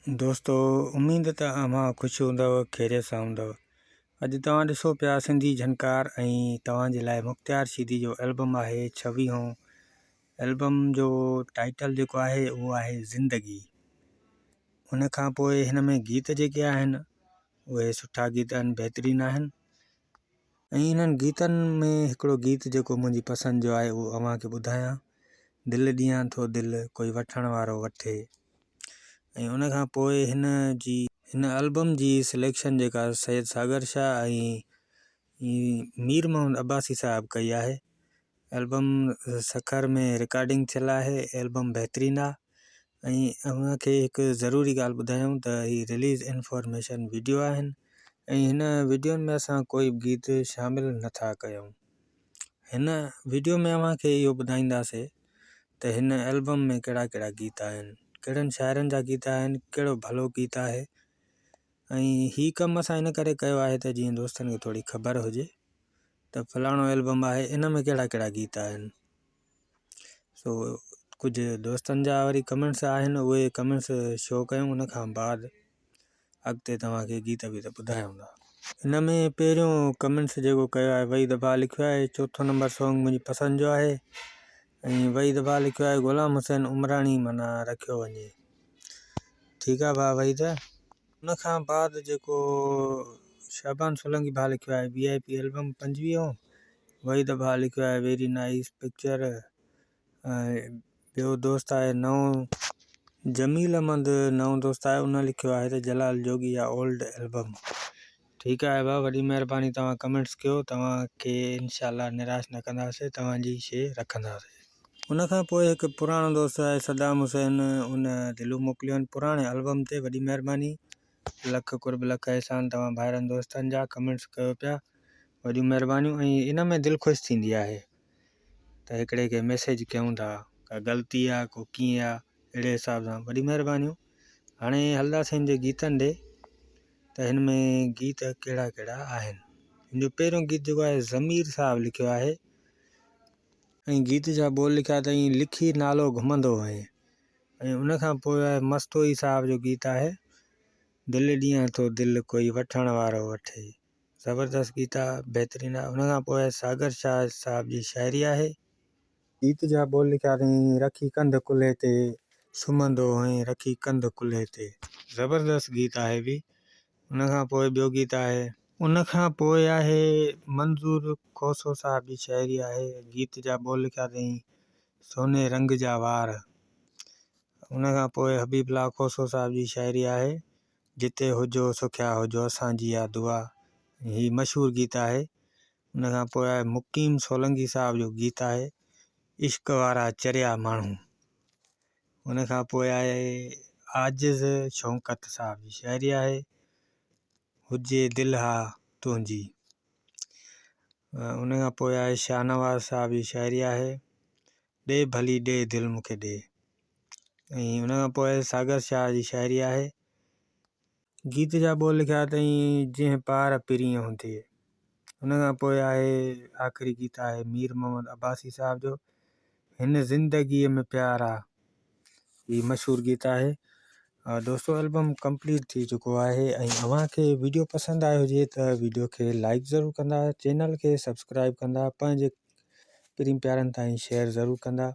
दोस्तो उम्मीद त अमां ख़ुशि हूंदव, ख़ैरियत सां हूंदव। अॼु तव्हां ॾिसो पिया सिंधी झनकार ऐं तव्हांजे लाइ मुख़्तियार शीदी जो एल्बम आहे 26हों। एल्बम जो टाइटल जेको आहे उहो आहे ज़िंदगी। उन खां पोइ हिन में गीत जेके आहिनि उहे सुठा गीत आहिनि, बहितरीनु आहिनि। ऐं इन्हनि गीतनि में हिकिड़ो गीत जेको मुंहिंजी पसंदि जो आहे उहो अव्हांखे ॿुधायां। दिलि ॾियां थो दिलि कोई वठण वारो वठे। ऐं उन खां पोइ हिन एल्बम जी सिलेक्शन जेका सैयद सागर शाह ऐं मीर मोहम्मद अब्बासी साहब कई आहे। एल्बम सखर में रिकॉर्डिंग थियल आहे। एल्बम बहितरीनु आहे। ऐं उनखे हिकु ज़रूरी ॻाल्हि ॿुधायूं त हीअ रिलीज़ इंफॉर्मेशन वीडियो आहिनि ऐं हिन वीडियोनि में असां कोई बि गीत शामिलु नथा कयूं। हिन वीडियो में अव्हांखे इहो ॿुधाईंदासीं त हिन एल्बम में कहिड़ा कहिड़ा गीत आहिनि, कहिड़नि शाइरनि जा गीत आहिनि, कहिड़ो भलो गीत आहे। ऐं हीउ कमु असां इन करे कयो आहे त जीअं दोस्तनि खे थोरी ख़बर हुजे त फलाणो एल्बम आहे, इन में कहिड़ा कहिड़ा गीत आहिनि। सो कुझु दोस्तनि जा वरी कमेंट्स आहिनि, उहे कमेंट्स शो कयूं। उन खां बाद अॻिते तव्हांखे गीत वीत ॿुधायूं था। हिन में पहिरियों कमेंट्स जेको कयो आहे वही दफ़ा लिखियो आहे, चोथों नंबर सॉन्ग मुंहिंजी पसंदि जो आहे। ऐं वही दफ़ा लिखियो आहे ग़ुलाम हुसैन उमराणी माना रखियो वञे। ठीकु आहे भाउ वही त। उन खां बाद जेको शाबान सोलंकी भाउ लिखियो आहे VIP एल्बम 25हों। वही दफ़ा लिखियो आहे वेरी नाइस पिक्चर। ॿियो दोस्त आहे नओं जमील अहमद, नओं दोस्त आहे, उन लिखियो आहे त जलाल जोगी या ओल्ड एल्बम। ठीकु आहे भाउ, वॾी महिरबानी, तव्हां कमेंट्स कयो। तव्हांखे इनशाला निराश न कंदासीं, तव्हांजी शइ रखंदासीं। उन खां पोइ हिकु पुराणो दोस्त आहे सदाम हुसैन, उन दिलूं मोकिलियो आहिनि पुराणे एल्बम ते। वॾी महिरबानी, लख कुर्ब लख अहसान तव्हां भाइरनि दोस्तनि जा कमेंट्स कयो पिया, वॾियूं महिरबानियूं। ऐं इन में दिलि ख़ुशि थींदी आहे त हिकिड़े खे मैसेज कयूं था, का ग़लती आहे को कीअं आहे, अहिड़े हिसाब सां वॾी महिरबानियूं। हाणे हलंदासीं हिन जे गीतनि ॾे त हिन में गीत कहिड़ा कहिड़ा आहिनि। हिन जो पहिरियों गीत जेको आहे ज़मीर साहब लिखियो आहे ऐं गीत जा बोल लिखिया अथई लिखी नालो घुमंदो वएं। ऐं उन खां पोइ आहे मस्तोई साहब जो गीत आहे दिलि ॾियां थो दिलि कोई वठण वारो वठे। ज़बरदस्त गीत आहे, बहितरीनु आहे। उन खां पोइ आहे सागर शाह साहब जी शाइरी आहे। गीत जा बोल लिखिया अथई रखी कंध कुल्हे ते सुम्हंदो हुअईं रखी कंध कुल्हे ते। ज़बरदस्त गीत आहे बि। उन खां पोइ ॿियो गीत आहे, उन खां पोइ आहे मंज़ूर खोसो साहब जी शाइरी आहे। गीत जा बोल लिखिया अथई सोने रंग जा वार। उन खां पोइ हबीबुल्लाह खोसो साहब जी शाइरी आहे जिते हुजो सुखिया हुजो असांजी आ दुआ। ही मशहूरु गीत आहे। उन खां पोइ आहे मुकीम सोलंकी साहब जो गीत आहे इश्क वारा चरिया माण्हू। उन खां पोइ आहे आजिज़ शौकत साहब जी शाइरी आहे हुजे दिलि हा तुंहिंजी। उन खां पोइ आहे शाहनवाज़ साहब जी शाइरी आहे ॾे भली ॾे दिलि मूंखे ॾे। ऐं उन खां पोइ सागर शाह जी शाइरी आहे गीत जा बोल लिखिया अथई जंहिं पार पिरीअ हूंदे। उन खां पोइ आहे आख़िरी गीत आहे मीर मोहम्मद अब्बासी साहब जो हिन ज़िंदगीअ में प्यार आहे। हीअ मशहूरु गीत आहे। दोस्तों एल्बम कंप्लीट थी चुको आहे। ऐं अव्हांखे वीडियो पसंदि आयो हुजे त वीडियो खे लाइक ज़रूरु कंदा, चैनल खे सब्सक्राइब कंदा, पंहिंजे प्यारनि ताईं शेयर ज़रूरु कंदा।